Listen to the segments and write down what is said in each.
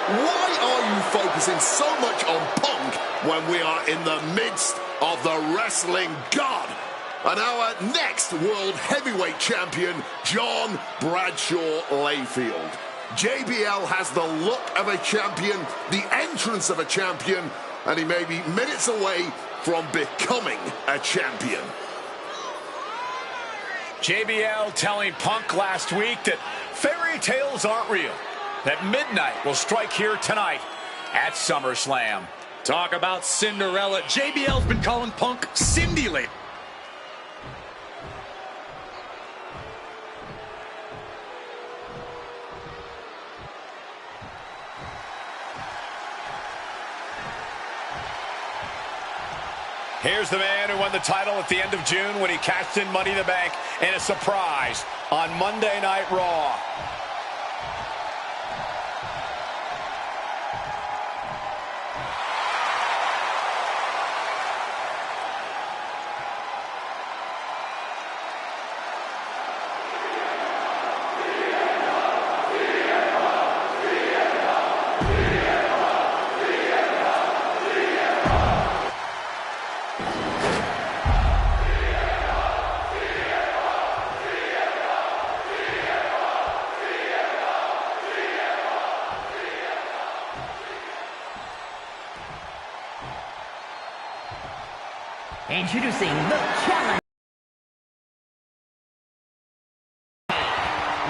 Why are you focusing so much on Punk when we are in the midst of the wrestling god? And our next World Heavyweight Champion, John Bradshaw Layfield. JBL has the look of a champion, the entrance of a champion, and he may be minutes away from becoming a champion. JBL telling Punk last week that fairy tales aren't real, that midnight will strike here tonight at SummerSlam. Talk about Cinderella. JBL's been calling Punk Cindy lately. Here's the man who won the title at the end of June when he cashed in Money in the Bank in a surprise on Monday Night Raw. Introducing the challenge.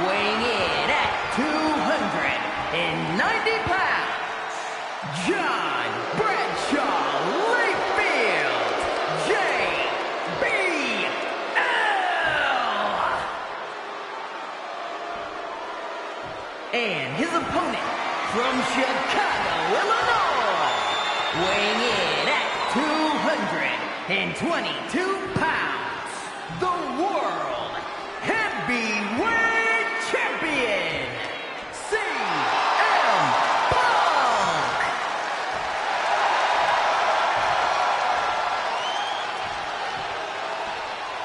Weighing in at 290 pounds, John Bradshaw Layfield, JBL. And his opponent from Chicago, Illinois, weighing in at 222 pounds, the World Heavyweight Champion, CM Punk.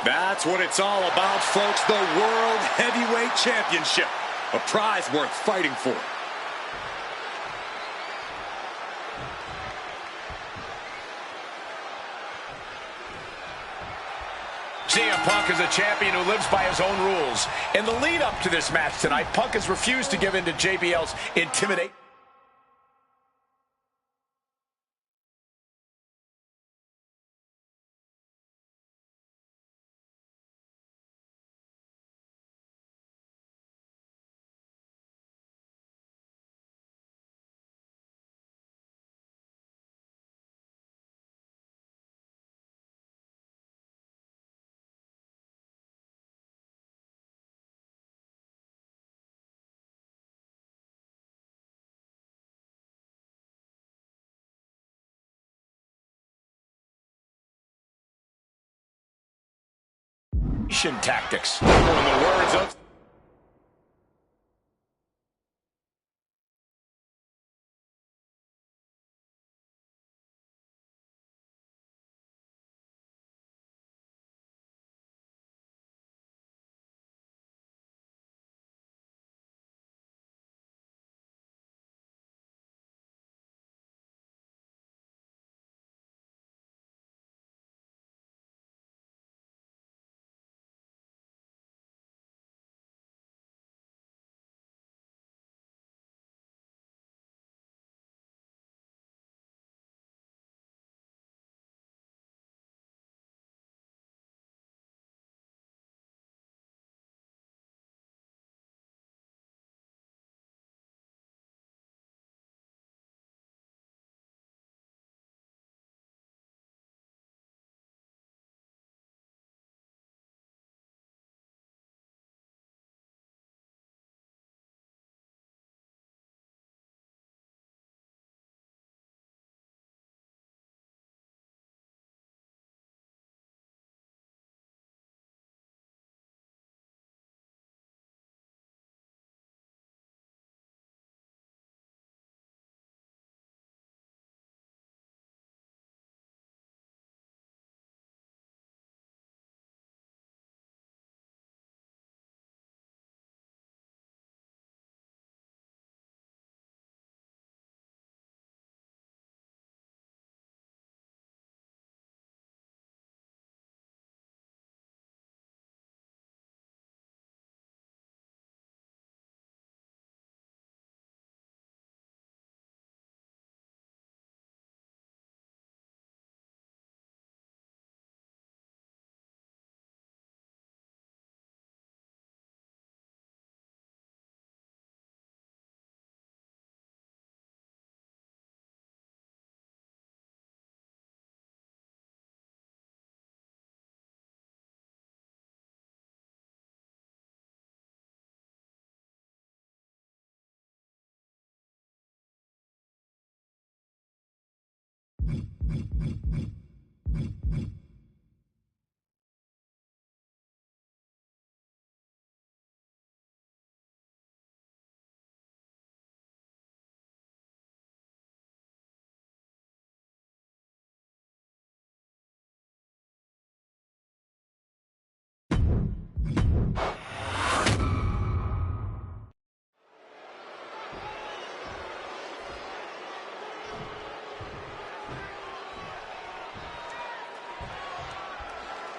That's what it's all about, folks. The World Heavyweight Championship. A prize worth fighting for. CM Punk is a champion who lives by his own rules. In the lead up to this match tonight, Punk has refused to give in to JBL's intimidation. Tactics. In the words of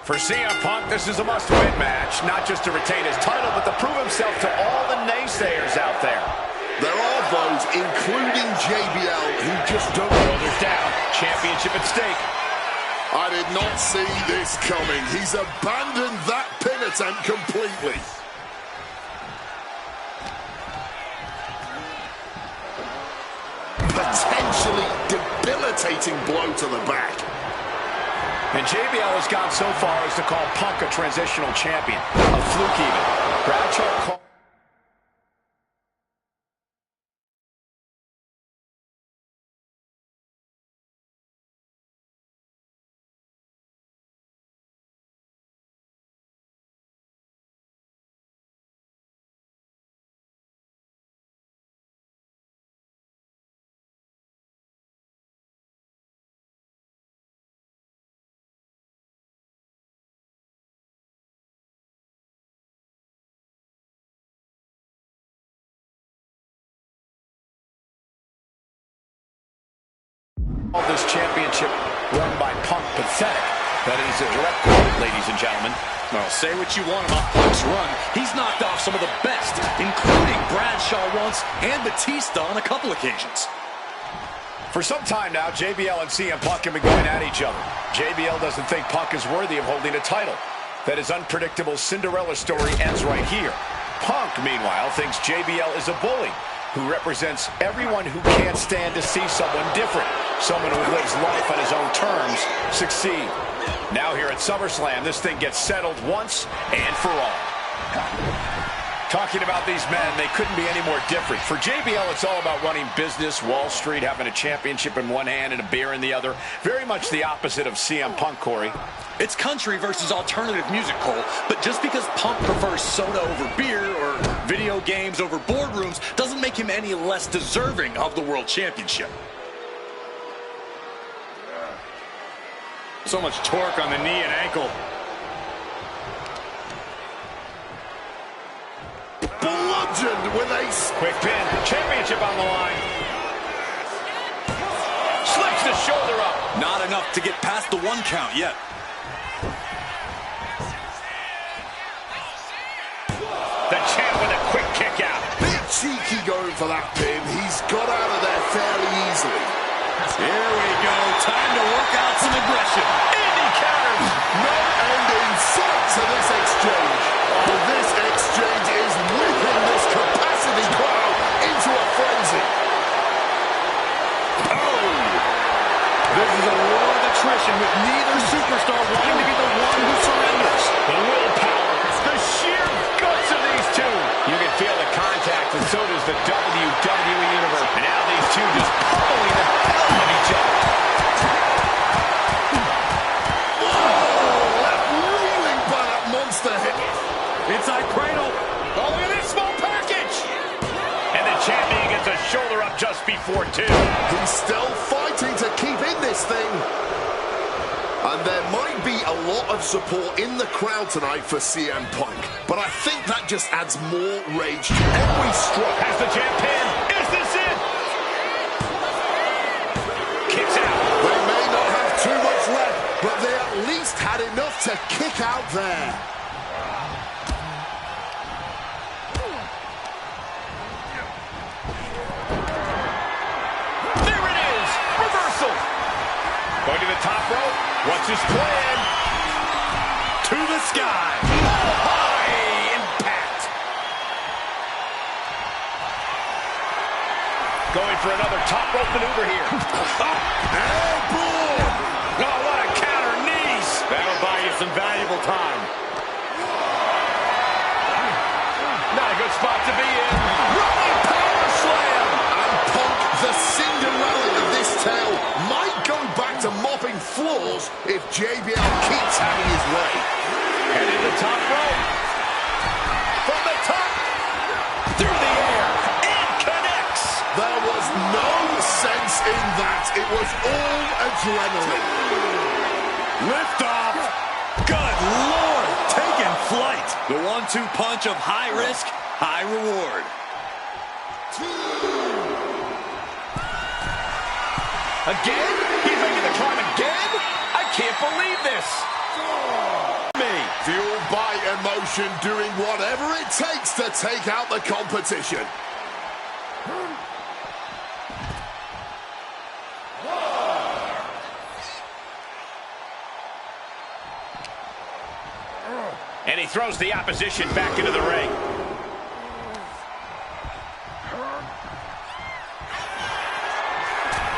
For CM Punk, this is a must-win match, not just to retain his title, but to prove himself to all the naysayers out there. There are those, including JBL, who just don't... Shoulders down, championship at stake. I did not see this coming. He's abandoned that pin attempt completely. Potentially debilitating blow to the back. And JBL has gone so far as to call Punk a transitional champion. A fluke even. Bradshaw called... All this championship run by Punk pathetic. That is a direct quote, ladies and gentlemen. Well, say what you want about Punk's run. He's knocked off some of the best, including Bradshaw once and Batista on a couple occasions. For some time now, JBL and CM Punk have been going at each other. JBL doesn't think Punk is worthy of holding a title. That his unpredictable Cinderella story ends right here. Punk, meanwhile, thinks JBL is a bully who represents everyone who can't stand to see someone different, someone who lives life on his own terms, succeed. Now here at SummerSlam, this thing gets settled once and for all. Talking about these men, they couldn't be any more different. For JBL, it's all about running business, Wall Street, having a championship in one hand and a beer in the other. Very much the opposite of CM Punk, Corey. It's country versus alternative music, Cole. But just because Punk prefers soda over beer or video games over boardrooms doesn't make him any less deserving of the World Championship. So much torque on the knee and ankle. Bludgeoned with a... Quick pin. Championship on the line. Slips the shoulder up. Not enough to get past the 1 count yet. The champ with a quick kick out. Bit cheeky going for that pin. He's got out of there fairly easily. Here we go. Time to work out some aggression. Indy counters. No end in sight to this exchange. Oh, this exchange is whipping this capacity crowd into a frenzy. Oh! This is a war of attrition with neither superstar wanting to be the one who surrenders. The willpower, the sheer guts of these two. You can feel the contact, and so does the WWE Universe. And now these two just pulling the hell out of each other. Oh, left reeling by that monster hit. Inside cradle. Oh, look at this small package. And the champion gets a shoulder up just before 2. He's still fighting to keep in this thing. And there might be a lot of support in the crowd tonight for CM Punk. But I think that just adds more rage to every strike. Has the champ pin. Is this it? Kicks out. They may not have too much left, but they at least had enough to kick out there. There it is. Reversal. Going to the top rope. What's his plan? To the sky. High impact. Going for another top rope maneuver here. Elbow! Oh, what a counter. Knees. That'll buy you some valuable time. Not a good spot to be in. Running power slam! And Punk, the Cinderella of this tale, might go back to mopping flaws if JBL keeps having his way. Headed to the top rope. From the top. Through the air. And connects. There was no sense in that. It was all adrenaline. Lift off. Good Lord. Taking flight. The 1-2 punch of high risk, high reward. Again? He's making the climb again? I can't believe this. Fueled by emotion, doing whatever it takes to take out the competition. And he throws the opposition back into the ring.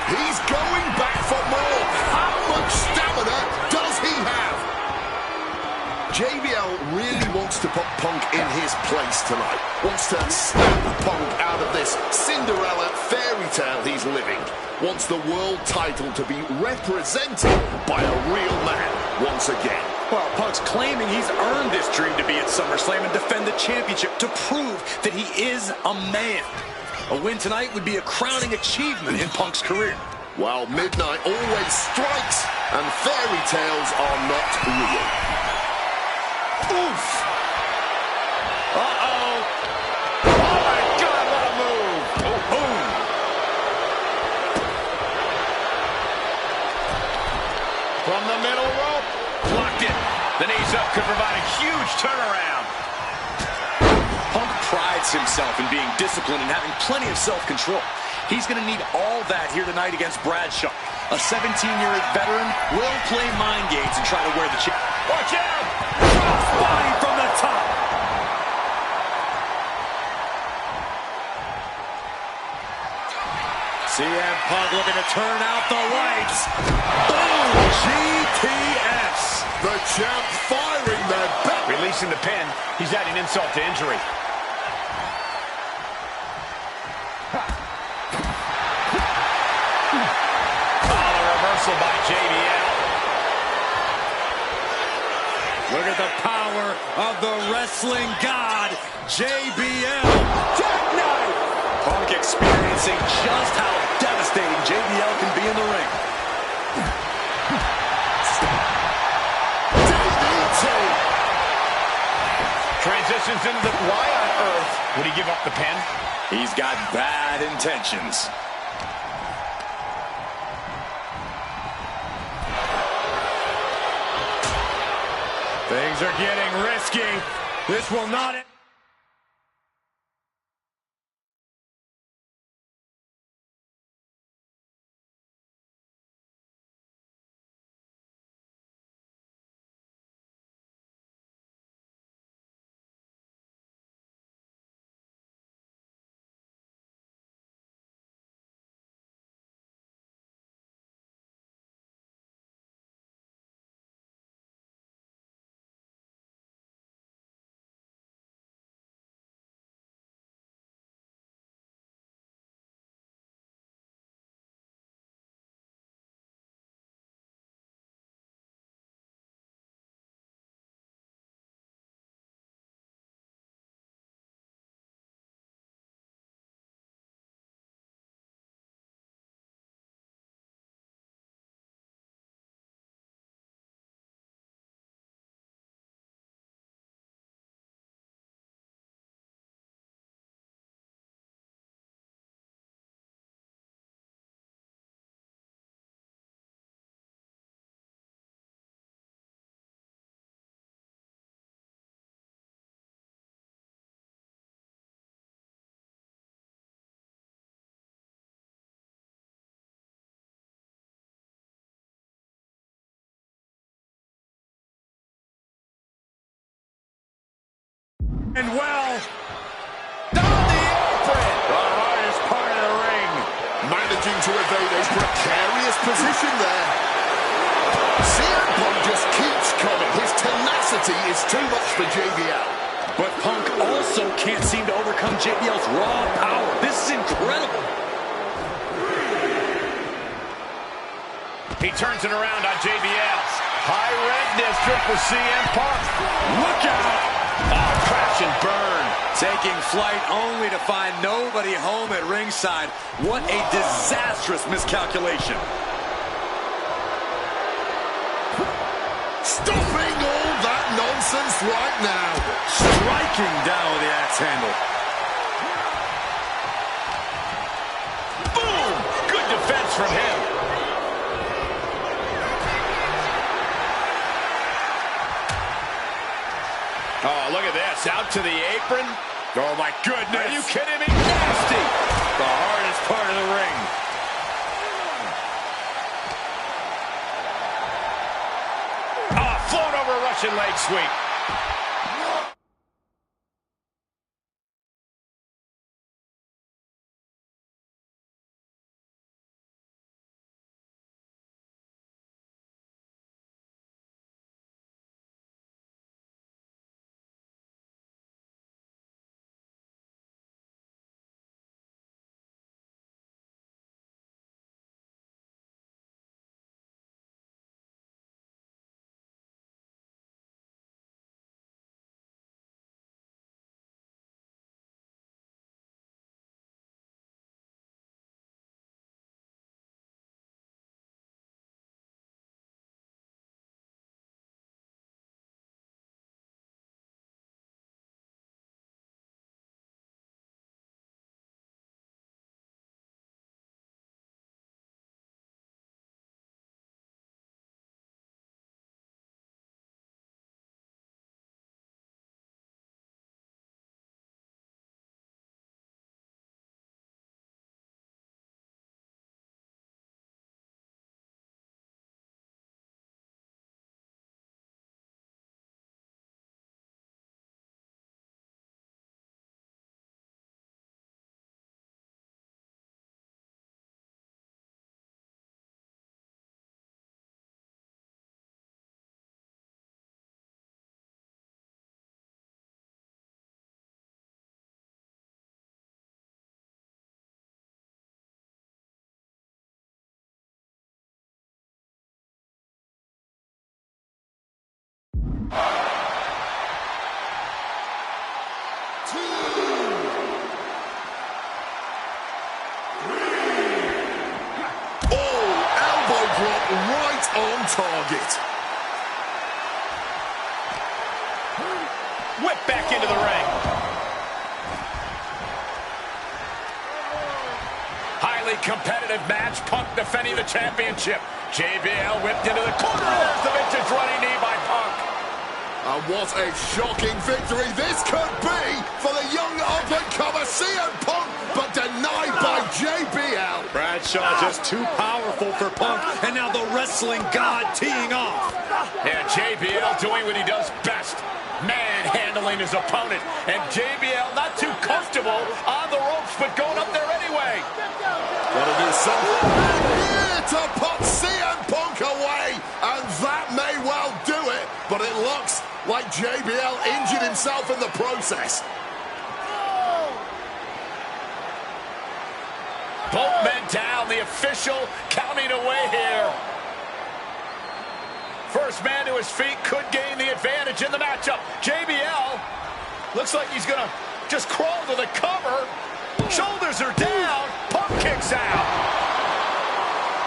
He's going back for more. How much stamina does he have? JBL really wants to put Punk in his place tonight. Wants to snap Punk out of this Cinderella fairy tale he's living. Wants the world title to be represented by a real man once again. Well, Punk's claiming he's earned this dream to be at SummerSlam and defend the championship to prove that he is a man. A win tonight would be a crowning achievement in Punk's career. Well, midnight always strikes, and fairy tales are not real. Oof! Uh-oh! Oh, my God, what a move! Oh, boom! From the middle rope, blocked it. The knees up could provide a huge turnaround. Punk prides himself in being disciplined and having plenty of self-control. He's going to need all that here tonight against Bradshaw. A 17-year veteran will play mind games and try to wear the chip. Watch out! Cross body from the top. CM Punk looking to turn out the lights. Boom! GTS. The champ firing their belt. Releasing the pin. He's adding insult to injury. By JBL. Look at the power of the wrestling god, JBL. Jackknife! Punk experiencing just how devastating JBL can be in the ring. DDT. Transitions into the... Why on earth would he give up the pin? He's got bad intentions. Things are getting risky. This will not end. And well, down the apron. The hardest part of the ring. Managing to evade a precarious position there. CM Punk just keeps coming. His tenacity is too much for JBL. But Punk also can't seem to overcome JBL's raw power. This is incredible. He turns it around on JBL. High red district for CM Punk. Look out! Oh, crash and burn. Taking flight only to find nobody home at ringside. What a disastrous miscalculation. Stopping all that nonsense right now. Striking down with the axe handle. Boom! Good defense from him. Oh, look at this. Out to the apron. Oh, my goodness. Are you kidding me? Nasty. The hardest part of the ring. Oh, flown over a Russian leg sweep. Right on target. Whip back into the ring. Highly competitive match. Punk defending the championship. JBL whipped into the corner. There's the vintage running knee by Punk. And what a shocking victory this could be for the young up-and-comer CM Punk, but denied by JBL. Bradshaw just too powerful for Punk, and now the wrestling god teeing off. Yeah, JBL doing what he does best, manhandling his opponent. And JBL not too comfortable on the ropes, but going up there anyway. Gotta do something here to put CM Punk away, and that may well do it, but it looks like JBL injured himself in the process. Both men down, the official counting away here. First man to his feet could gain the advantage in the matchup. JBL looks like he's gonna just crawl to the cover. Shoulders are down, Punk kicks out.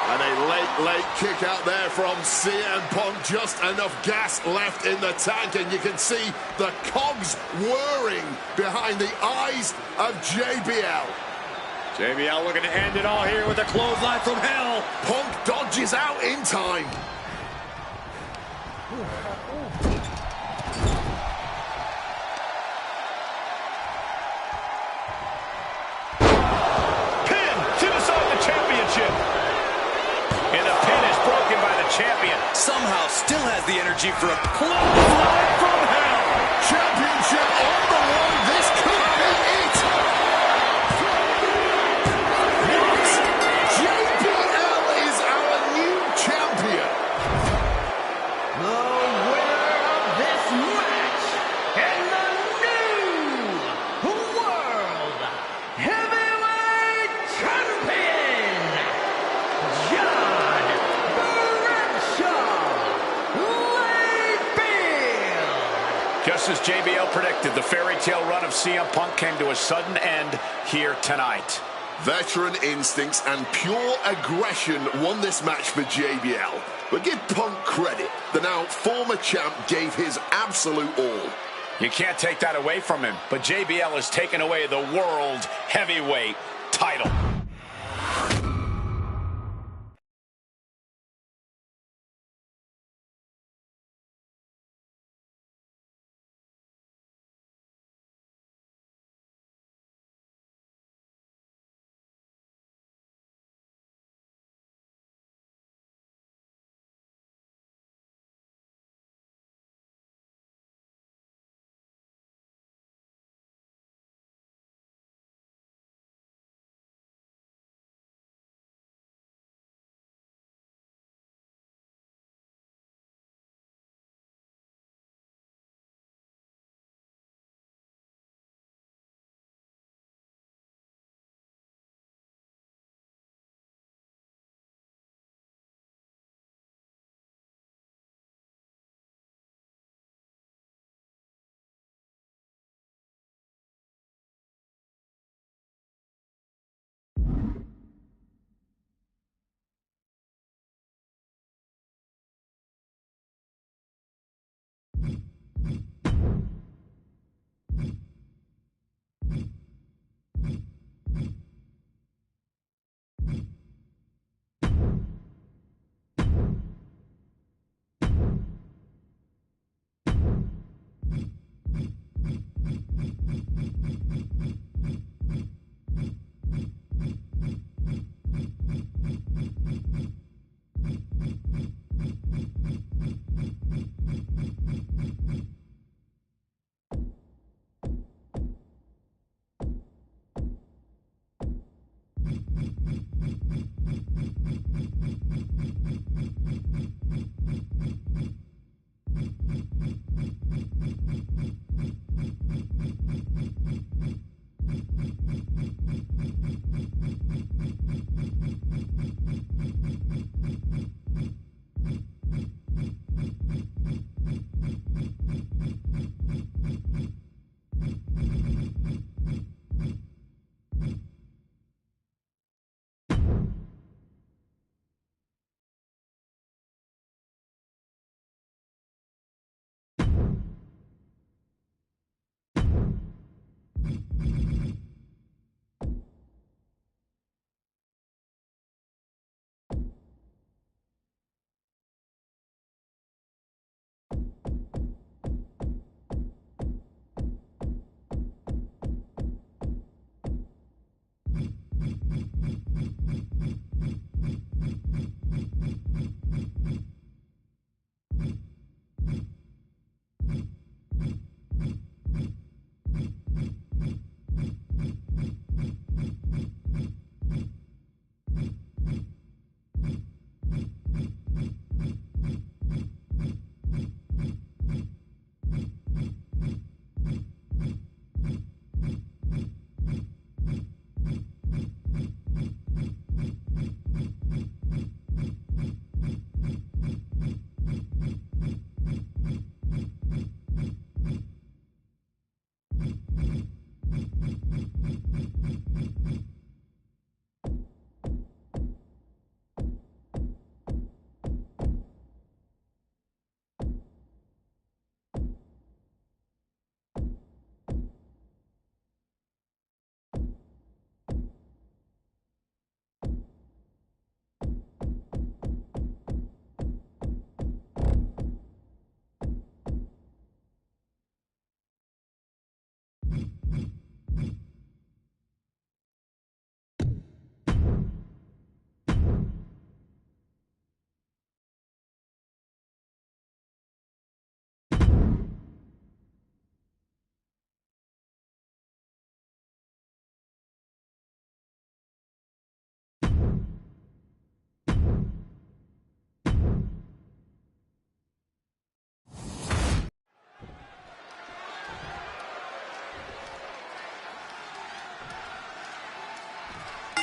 And a late kick out there from CM Punk. Just enough gas left in the tank, and you can see the cogs whirring behind the eyes of JBL. JBL looking to end it all here with a clothesline from hell. Punk dodges out in time. Pin to decide the championship. And the pin is broken by the champion. Somehow still has the energy for a clothesline from hell. Championship on the line. This could be it. What? JBL is our new champion. The winner of this match and the new World Heavyweight Champion, John Just as JBL predicted, the fairy tale run of CM Punk came to a sudden end here tonight. Veteran instincts and pure aggression won this match for JBL. But give Punk credit. The now former champ gave his absolute all. You can't take that away from him, but JBL has taken away the World Heavyweight title.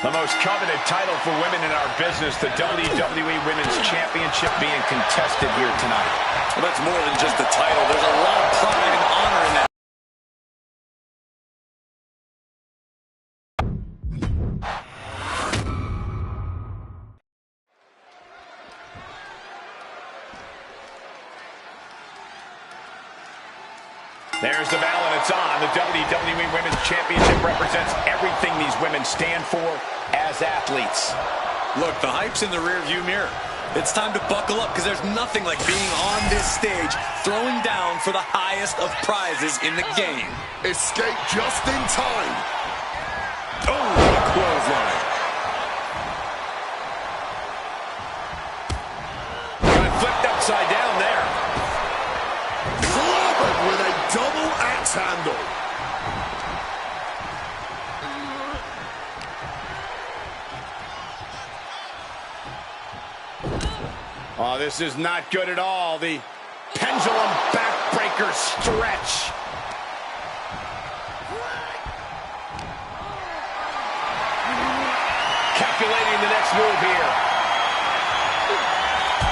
The most coveted title for women in our business, the WWE Women's Championship being contested here tonight. Well, that's more than just the title. There's a lot of pride and honor in that. There's the bell, and it's on. The WWE Women's Championship represents everything these women stand for as athletes. Look, the hype's in the rearview mirror. It's time to buckle up because there's nothing like being on this stage, throwing down for the highest of prizes in the game. Escape just in time. Oh, what a clothesline. Got flipped upside down there. Clobbered with a double axe handle. Oh, this is not good at all. The pendulum backbreaker stretch. Calculating the next move here.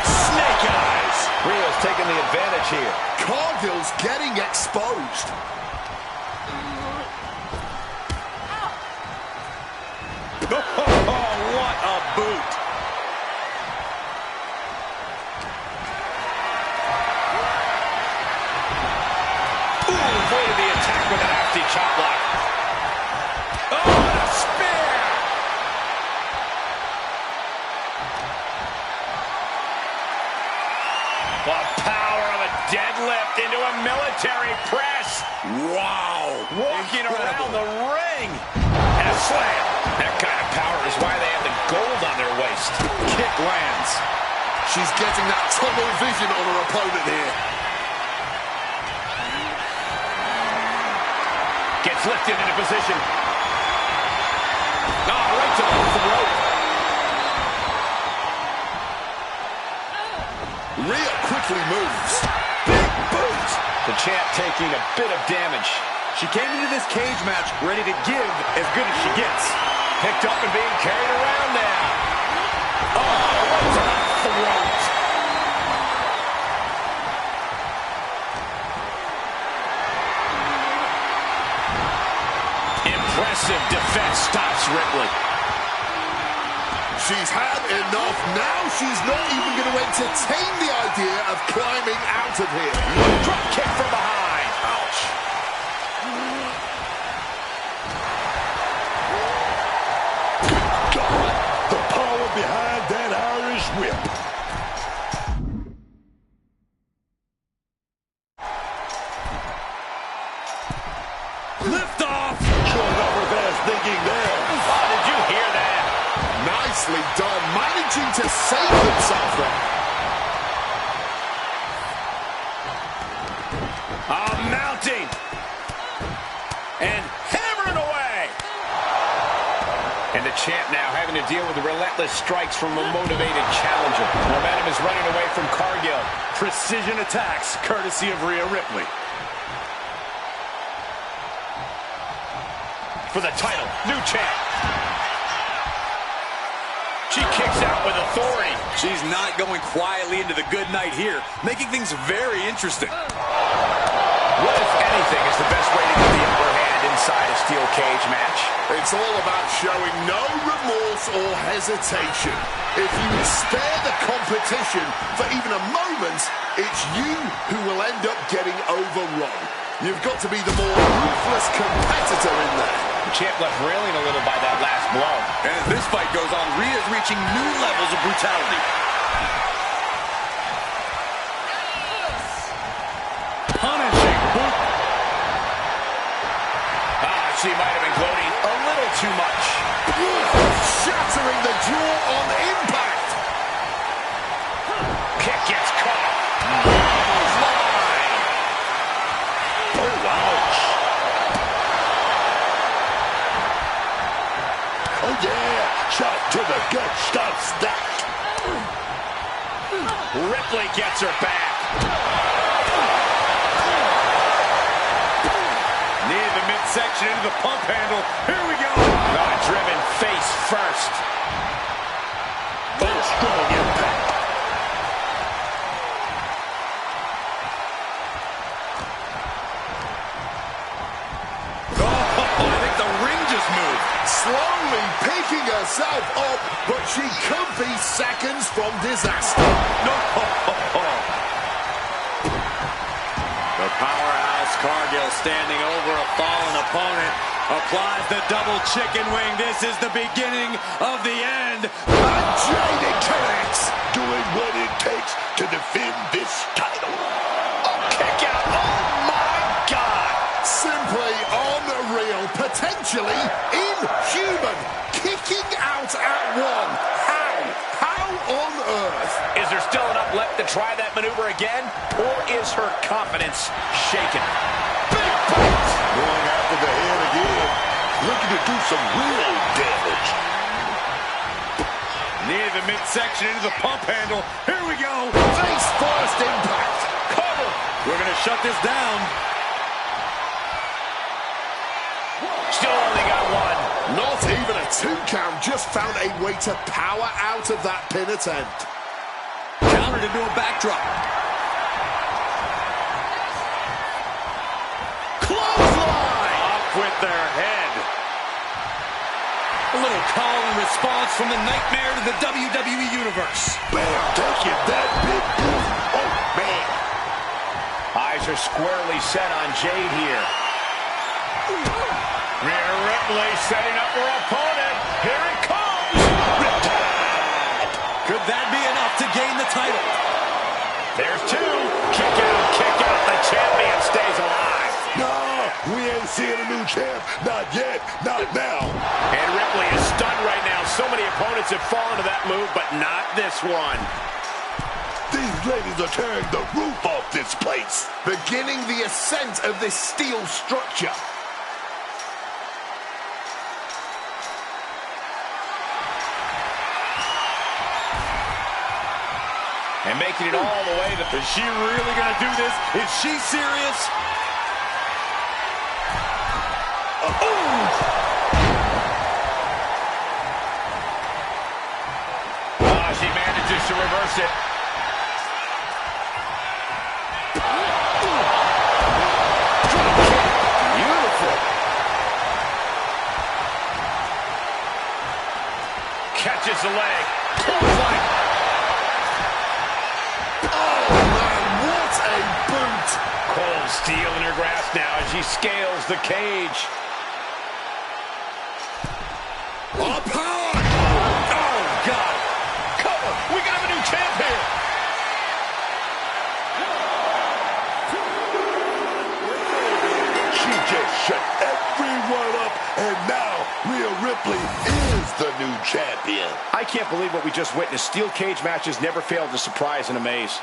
Snake eyes. Rhea's taking the advantage here. Cargill's getting exposed. Oh, what a boot. Avoided the attack with a nasty chop block. Oh, and a spear! The power of a deadlift into a military press. Wow. Walking around the ring. And a slam. That kind of power is why they have the gold on their waist. Kick lands. She's getting that tunnel vision on her opponent here. Gets lifted into position. Oh, right to the throat. Rhea quickly moves. Big boot. The champ taking a bit of damage. She came into this cage match ready to give as good as she gets. Picked up and being carried around now. Oh, right to the throat. Impressive defense stops Ripley. She's had enough. Now she's not even going to entertain the idea of climbing out of here. Drop kick from behind. Ouch. God, the power behind that Irish whip. Lift off. Showing off her best thinking there. Oh, did you hear that? Nicely done, managing to save himself there. Mounting. And hammering away. And the champ now having to deal with the relentless strikes from a motivated challenger. Momentum is running away from Cargill. Precision attacks, courtesy of Rhea Ripley. For the title, new champ. She kicks out with authority. She's not going quietly into the good night here, making things very interesting. What, if anything, is the best way to get the upper hand inside a steel cage match? It's all about showing no remorse or hesitation. If you spare the competition for even a moment, it's you who will end up getting overrun. You've got to be the more ruthless competitor in there. The champ left railing a little by that last blow. And as this fight goes on, Rhea's reaching new levels of brutality. Punishing boot. She might have been gloating a little too much. Shattering the jaw on impact. Kick gets caught. Oh, ouch. Oh, yeah. Shot to the gut. Stops that. Ripley gets her back. Near the midsection. midsection into the pump handle. Here we go. Driven face first. Oh, strong impact. I think the ring just moved. Slowly picking herself up, but she could be seconds from disaster. The powerhouse Cargill standing over a fallen opponent. Applies the double chicken wing. This is the beginning of the end. And W2k26 doing what it takes to defend this title. A kick out. Oh, my God. Simply unreal. Potentially inhuman. Kicking out at one. How on earth? Is there still enough left to try that maneuver again? Or is her confidence shaken? Big point. Going after the head again. Looking to do some real damage. Near the midsection into the pump handle. Here we go. Face first impact. Cover. We're going to shut this down. Still only got one. Not even a 2 count. Just found a way to power out of that pin attempt. Countered into a backdrop. Clothesline. Off with their head. A little call and response from the nightmare to the WWE Universe. Bam, taking that big move. Oh, man. Eyes are squarely set on Jade here. Rhea Ripley setting up her opponent. Here it comes. Could that be enough to gain the title? There's two. Kick out, kick out. The champion stays alive. No, we ain't seeing a new champ. Not yet. Not now. And Ripley is stunned right now. So many opponents have fallen to that move, but not this one. These ladies are tearing the roof off this place. Beginning the ascent of this steel structure. And making it all the way. Is she really going to do this? Is she serious? She manages to reverse it. Beautiful. Catches the leg. Clothesline. Cold steel in her grasp now as she scales the cage. Up high! Oh, God. Cover. We can have a new champ here. She just shut everyone up, and now Rhea Ripley is the new champion. I can't believe what we just witnessed. Steel cage matches never fail to surprise and amaze.